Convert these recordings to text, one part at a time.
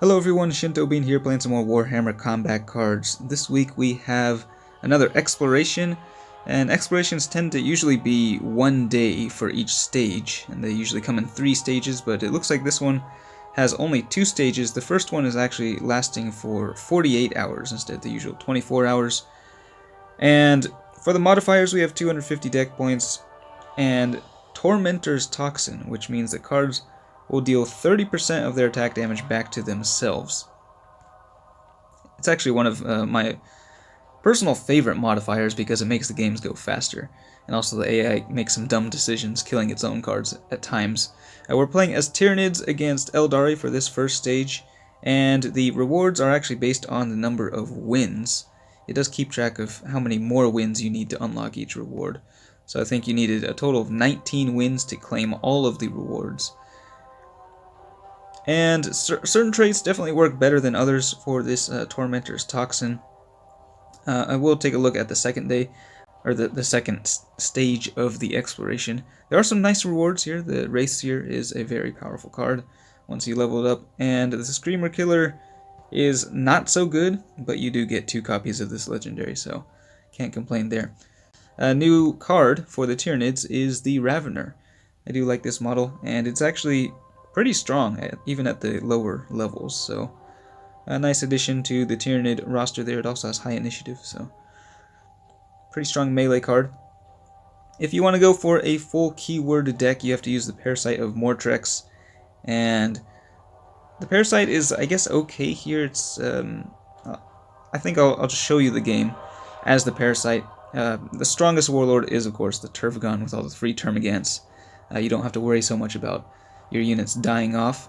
Hello everyone, Shinto Bean here playing some more Warhammer Combat Cards. This week we have another exploration, and explorations tend to usually be one day for each stage, and they usually come in 3 stages, but it looks like this one has only 2 stages. The first one is actually lasting for 48 hours instead of the usual 24 hours. And for the modifiers we have 250 deck points, and Tormentor's Toxin, which means that cards will deal 30% of their attack damage back to themselves. It's actually one of my personal favorite modifiers because it makes the games go faster, and also the AI makes some dumb decisions, killing its own cards at times. We're playing as Tyranids against Aeldari for this first stage, and the rewards are actually based on the number of wins. It does keep track of how many more wins you need to unlock each reward. So I think you needed a total of 19 wins to claim all of the rewards. And certain traits definitely work better than others for this Tormentor's Toxin. I will take a look at the second day, or the second stage of the exploration. There are some nice rewards here. The Wraith Seer is a very powerful card once you level it up, and the Screamer Killer is not so good, but you do get 2 copies of this legendary, so can't complain there. A new card for the Tyranids is the Ravener. I do like this model, and it's actually pretty strong, even at the lower levels, so a nice addition to the Tyranid roster there. It also has high initiative, so pretty strong melee card. If you want to go for a full keyword deck, you have to use the Parasite of Mortrex, and the Parasite is, I guess, okay here. It's I think I'll just show you the game as the Parasite. The strongest warlord is, of course, the Turfgon with all the 3 Termagants. You don't have to worry so much about your units dying off.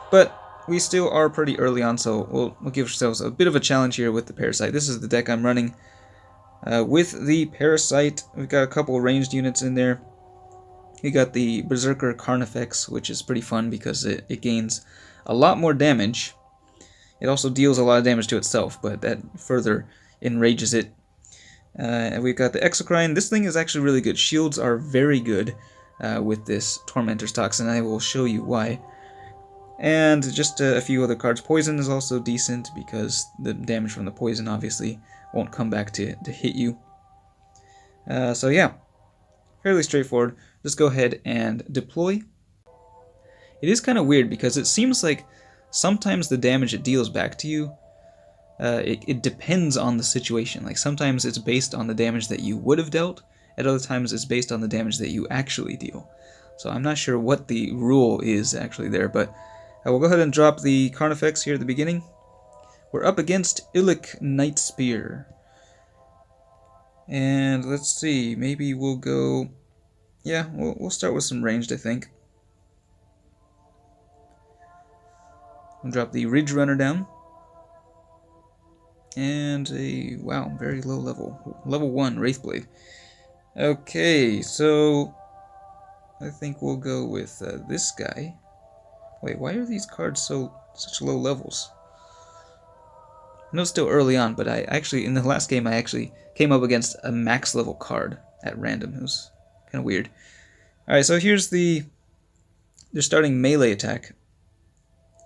But we still are pretty early on, so we'll give ourselves a bit of a challenge here with the Parasite. This is the deck I'm running. With the Parasite, we've got a couple ranged units in there. We got the Berserker Carnifex, which is pretty fun because it gains a lot more damage. It also deals a lot of damage to itself, but that further enrages it. And we've got the Exocrine. This thing is actually really good. Shields are very good with this Tormentor's Toxin. I will show you why. And just a few other cards. Poison is also decent because the damage from the poison obviously won't come back to hit you. So yeah, fairly straightforward. Just go ahead and deploy. It is kind of weird because it seems like sometimes the damage it deals back to you, it depends on the situation. Like sometimes it's based on the damage that you would have dealt, at other times it's based on the damage that you actually deal. So I'm not sure what the rule is actually there, but we'll go ahead and drop the Carnifex here at the beginning. We're up against Illic Night Spear. And let's see, maybe we'll go... Yeah, we'll start with some ranged, I think. We'll drop the Ridge Runner down. And a, wow, very low level. Level 1, Wraithblade. Okay, so I think we'll go with this guy. Wait, why are these cards such low levels? I know it's still early on, but I actually, in the last game, I actually came up against a max level card at random. It was kind of weird. Alright, so here's they're starting melee attack.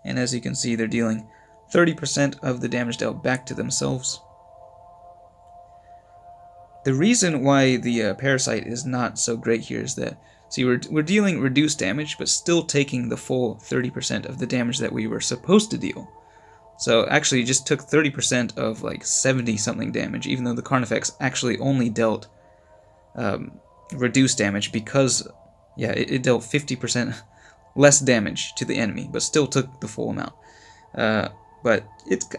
And as you can see, they're dealing 30% of the damage dealt back to themselves. The reason why the Parasite is not so great here is that, see, we're dealing reduced damage, but still taking the full 30% of the damage that we were supposed to deal. So actually, just took 30% of like 70-something damage, even though the Carnifex actually only dealt reduced damage because, yeah, it dealt 50% less damage to the enemy, but still took the full amount. But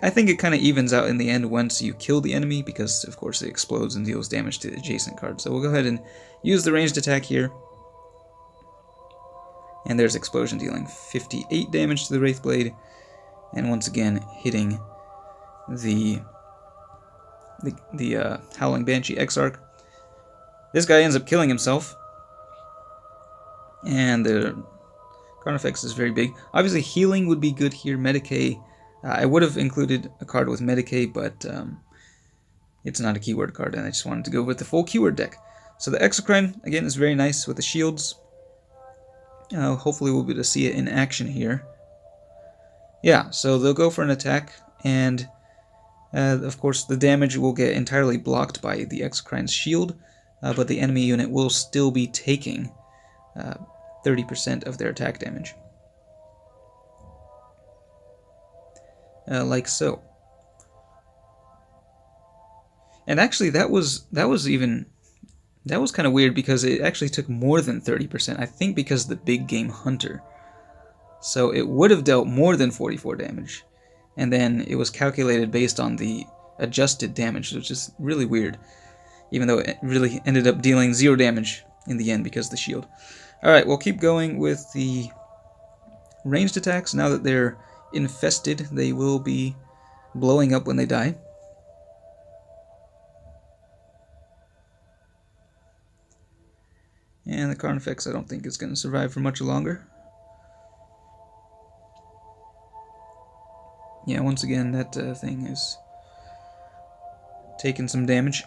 I think it kind of evens out in the end once you kill the enemy, because of course it explodes and deals damage to the adjacent cards. So we'll go ahead and use the ranged attack here. And there's Explosion dealing 58 damage to the Wraithblade, and once again hitting the Howling Banshee Exarch. This guy ends up killing himself, and the Carnifex is very big. Obviously healing would be good here. Medicae, I would have included a card with Medicae, but it's not a keyword card, and I just wanted to go with the full keyword deck. So the Exocrine, again, is very nice with the shields. Hopefully we'll be able to see it in action here. Yeah, so they'll go for an attack, and of course the damage will get entirely blocked by the Exocrine's shield, but the enemy unit will still be taking 30% of their attack damage. Like so. And actually that was kind of weird because it actually took more than 30%, I think because of the big game hunter. So it would have dealt more than 44 damage, and then it was calculated based on the adjusted damage, which is really weird, even though it really ended up dealing 0 damage in the end because of the shield. Alright, we'll keep going with the ranged attacks. Now that they're infested, they will be blowing up when they die. And the Carnifex I don't think is going to survive for much longer. Yeah, once again, that thing is taking some damage.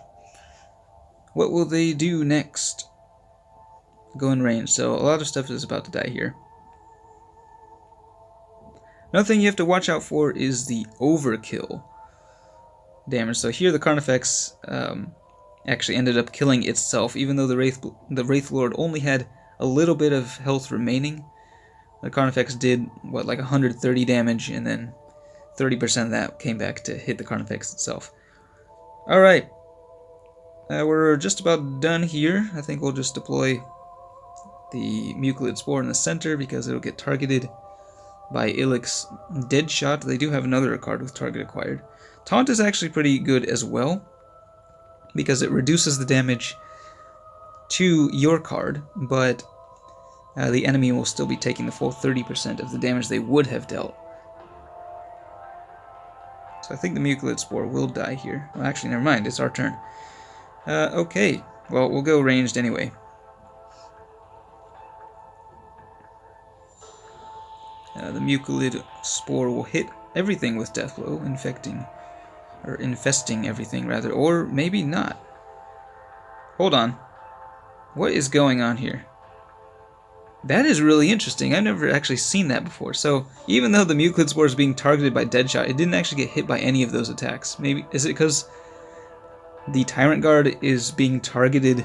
What will they do next? Go in range, so a lot of stuff is about to die here. Another thing you have to watch out for is the overkill damage. So here the Carnifex actually ended up killing itself, even though the Wraith Lord only had a little bit of health remaining. The Carnifex did, what, like 130 damage, and then 30% of that came back to hit the Carnifex itself. Alright, we're just about done here. I think we'll just deploy the Mucilid Spore in the center because it'll get targeted by Illich's Deadshot. They do have another card with target acquired. Taunt is actually pretty good as well because it reduces the damage to your card, but the enemy will still be taking the full 30% of the damage they would have dealt. So I think the Mucilid Spore will die here. Well, actually, never mind. It's our turn. Okay. Well, we'll go ranged anyway. The Mucilid Spore will hit everything with Deathblow, infesting everything, rather. Or maybe not. Hold on. What is going on here? That is really interesting. I've never actually seen that before. So, even though the Mucilid Spore is being targeted by Deadshot, it didn't actually get hit by any of those attacks. Maybe, is it because the Tyrant Guard is being targeted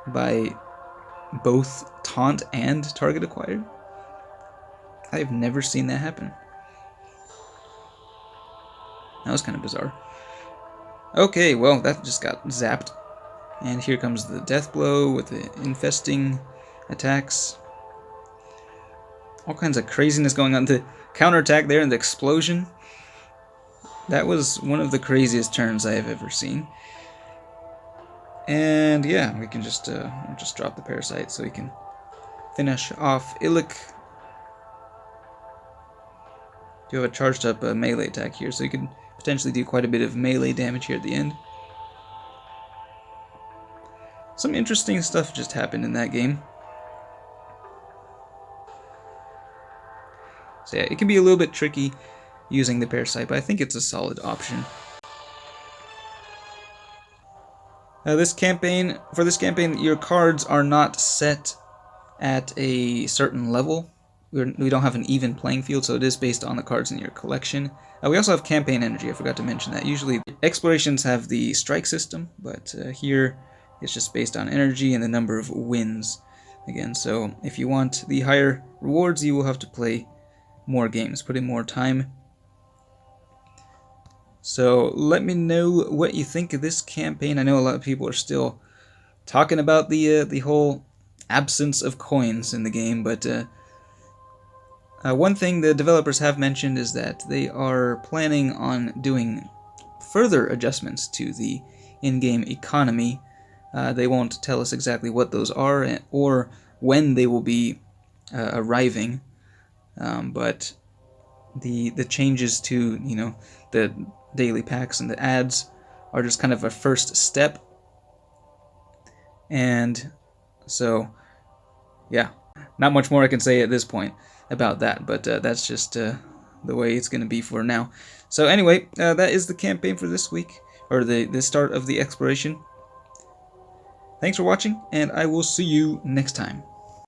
by both Taunt and Target Acquired? I've never seen that happen. That was kind of bizarre. Okay, well, that just got zapped. And here comes the Death Blow with the infesting attacks. All kinds of craziness going on. The counterattack there and the explosion. That was one of the craziest turns I have ever seen. And yeah, we can just drop the Parasite so we can finish off Illich. You have a charged up melee attack here, so you can potentially do quite a bit of melee damage here at the end. Some interesting stuff just happened in that game. So yeah, it can be a little bit tricky using the Parasite, but I think it's a solid option. For this campaign, your cards are not set at a certain level. We don't have an even playing field, so it is based on the cards in your collection. We also have campaign energy, I forgot to mention that. Usually explorations have the strike system, but here it's just based on energy and the number of wins. Again, so if you want the higher rewards, you will have to play more games, put in more time. So let me know what you think of this campaign. I know a lot of people are still talking about the whole absence of coins in the game, but one thing the developers have mentioned is that they are planning on doing further adjustments to the in-game economy. They won't tell us exactly what those are or when they will be arriving. But the changes to, the daily packs and the ads are just kind of a first step. And so, yeah, not much more I can say at this point about that, but that's just the way it's going to be for now. So anyway, that is the campaign for this week, or the start of the exploration. Thanks for watching, and I will see you next time.